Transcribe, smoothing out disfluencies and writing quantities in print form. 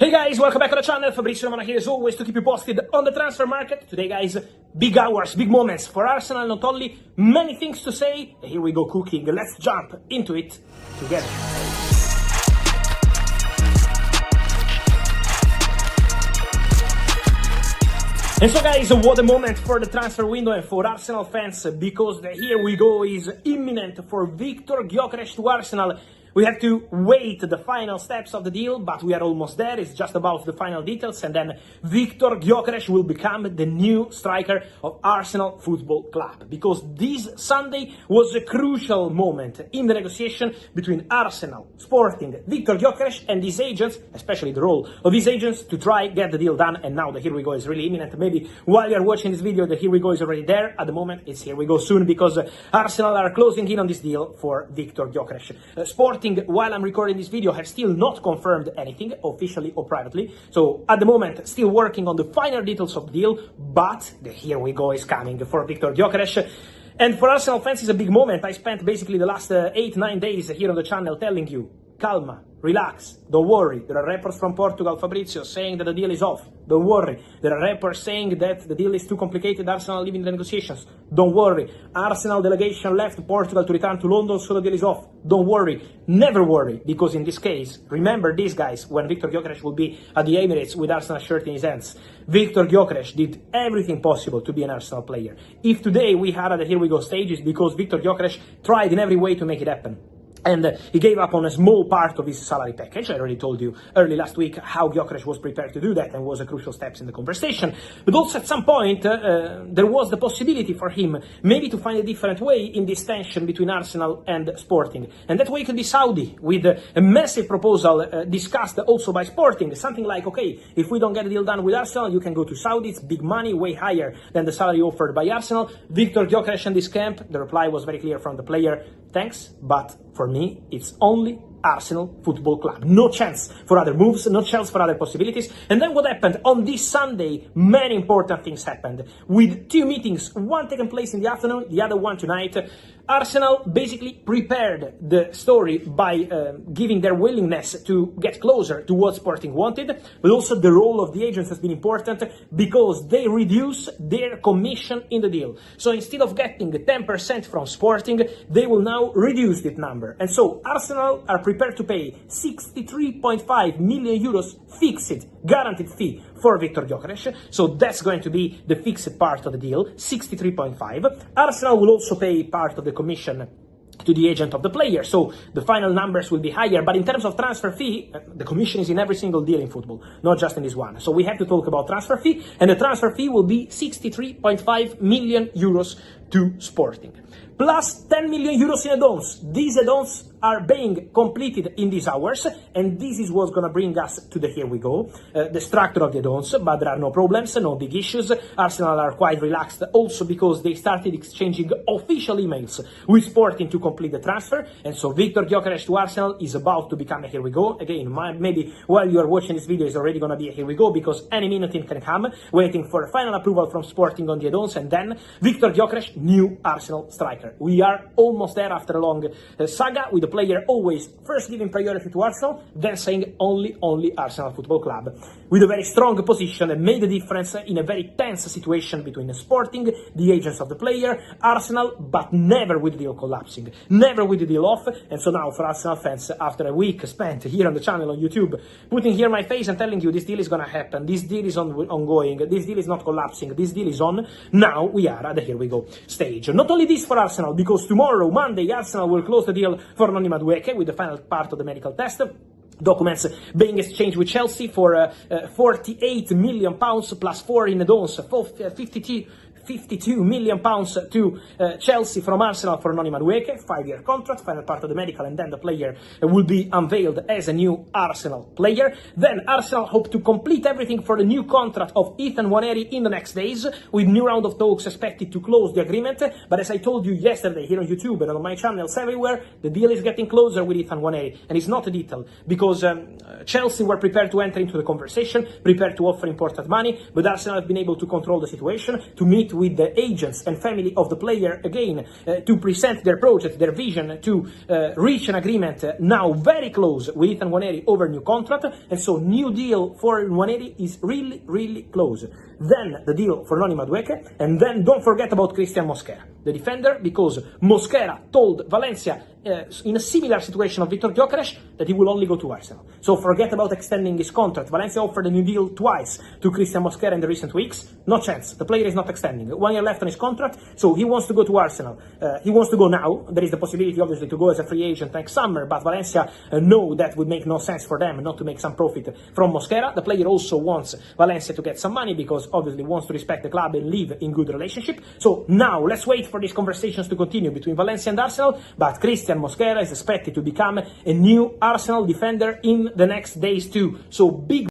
Hey guys, welcome back to the channel. Fabrizio Romano here as always to keep you posted on the transfer market. Today guys, big hours, big moments for Arsenal, not only many things to say. Here we go cooking, let's jump into it together. And so guys, what a moment for the transfer window and for Arsenal fans, because the here we go is imminent for Gyökeres to Arsenal. We have to wait the final steps of the deal, but we are almost there. It's just about the final details, and then Gyökeres will become the new striker of Arsenal Football Club. Because this Sunday was a crucial moment in the negotiation between Arsenal, Sporting, Gyökeres and his agents, especially the role of his agents, to try get the deal done. And now the here we go is really imminent. Maybe while you're watching this video, the here we go is already there. At the moment, it's here we go soon, because Arsenal are closing in on this deal for Gyökeres. Sporting, while I'm recording this video, have still not confirmed anything, officially or privately. So at the moment, still working on the final details of the deal, but the here we go is coming for Gyökeres. And for Arsenal fans, it's a big moment. I spent basically the last 8-9 days here on the channel telling you, calma, relax, don't worry. There are reports from Portugal, Fabrizio, saying that the deal is off. Don't worry. There are reports saying that the deal is too complicated, Arsenal leaving the negotiations. Don't worry. Arsenal delegation left Portugal to return to London, so the deal is off. Don't worry. Never worry, because in this case, remember this guys, when Gyökeres will be at the Emirates with Arsenal shirt in his hands. Gyökeres did everything possible to be an Arsenal player. If today we had a here we go stage, it's because Gyökeres tried in every way to make it happen. And he gave up on a small part of his salary package. I already told you early last week how Gyökeres was prepared to do that and was a crucial step in the conversation. But also at some point, there was the possibility for him maybe to find a different way in this tension between Arsenal and Sporting. And that way could be Saudi, with a massive proposal discussed also by Sporting. Something like, okay, if we don't get a deal done with Arsenal, you can go to Saudi. It's big money, way higher than the salary offered by Arsenal. Gyökeres and this camp, the reply was very clear from the player. Thanks, but for me, it's only Arsenal Football Club. No chance for other moves, no chance for other possibilities. And then what happened? On this Sunday, many important things happened. With two meetings, one taking place in the afternoon, the other one tonight. Arsenal basically prepared the story by giving their willingness to get closer to what Sporting wanted, but also the role of the agents has been important because they reduce their commission in the deal. So instead of getting 10% from Sporting, they will now reduce that number. And so Arsenal are prepared to pay 63.5 million euros fixed, guaranteed fee for Gyökeres. So that's going to be the fixed part of the deal, 63.5. Arsenal will also pay part of the commission to the agent of the player, so the final numbers will be higher. But in terms of transfer fee, the commission is in every single deal in football, not just in this one. So we have to talk about transfer fee, and the transfer fee will be 63.5 million euros to Sporting. Plus 10 million euros in add-ons. These add-ons are being completed in these hours, and this is what's going to bring us to the here we go, the structure of the add-ons, but there are no problems, no big issues. Arsenal are quite relaxed also because they started exchanging official emails with Sporting to complete the transfer, and so Gyökeres to Arsenal is about to become a here we go. Again, maybe while you are watching this video, it's already going to be a here we go, because any minute it can come, waiting for final approval from Sporting on the add-ons, and then Gyökeres, new Arsenal striker. We are almost there after a long saga, with the player always first giving priority to Arsenal, then saying only Arsenal Football Club, with a very strong position that made the difference in a very tense situation between the Sporting, the agents of the player, Arsenal, but never with the deal collapsing, never with the deal off. And so now for Arsenal fans, after a week spent here on the channel on YouTube, putting here my face and telling you this deal is gonna happen, this deal is ongoing, this deal is not collapsing, this deal is on, now we are at the here we go stage. Not only this for Arsenal, because tomorrow, Monday, Arsenal will close the deal for Madueke with the final part of the medical test. Documents being exchanged with Chelsea for 48 million pounds plus 4 in add-ons, 52 million pounds to Chelsea from Arsenal for Madueke, 5-year contract, final part of the medical, and then the player will be unveiled as a new Arsenal player. Then Arsenal hope to complete everything for the new contract of Nwaneri in the next days, with new round of talks expected to close the agreement. But as I told you yesterday here on YouTube and on my channels everywhere, the deal is getting closer with Nwaneri, and it's not a detail, because Chelsea were prepared to enter into the conversation, prepared to offer important money, but Arsenal have been able to control the situation, to meet meet with the agents and family of the player again to present their project, their vision, to reach an agreement now very close with Ethan Nwaneri over new contract. And so new deal for Nwaneri is really, really close. Then the deal for Noni Madueke, and then don't forget about Christian Mosquera, the defender, because Mosquera told Valencia in a similar situation of Victor Gyökeres that he will only go to Arsenal. So forget about extending his contract. Valencia offered a new deal twice to Christian Mosquera in the recent weeks. No chance. The player is not extending. 1 year left on his contract, so he wants to go to Arsenal. He wants to go now. There is the possibility, obviously, to go as a free agent next summer, but Valencia know that would make no sense for them not to make some profit from Mosquera. The player also wants Valencia to get some money because obviously wants to respect the club and live in good relationship. So now let's wait for these conversations to continue between Valencia and Arsenal, but Christian Mosquera is expected to become a new Arsenal defender in the next days too. So big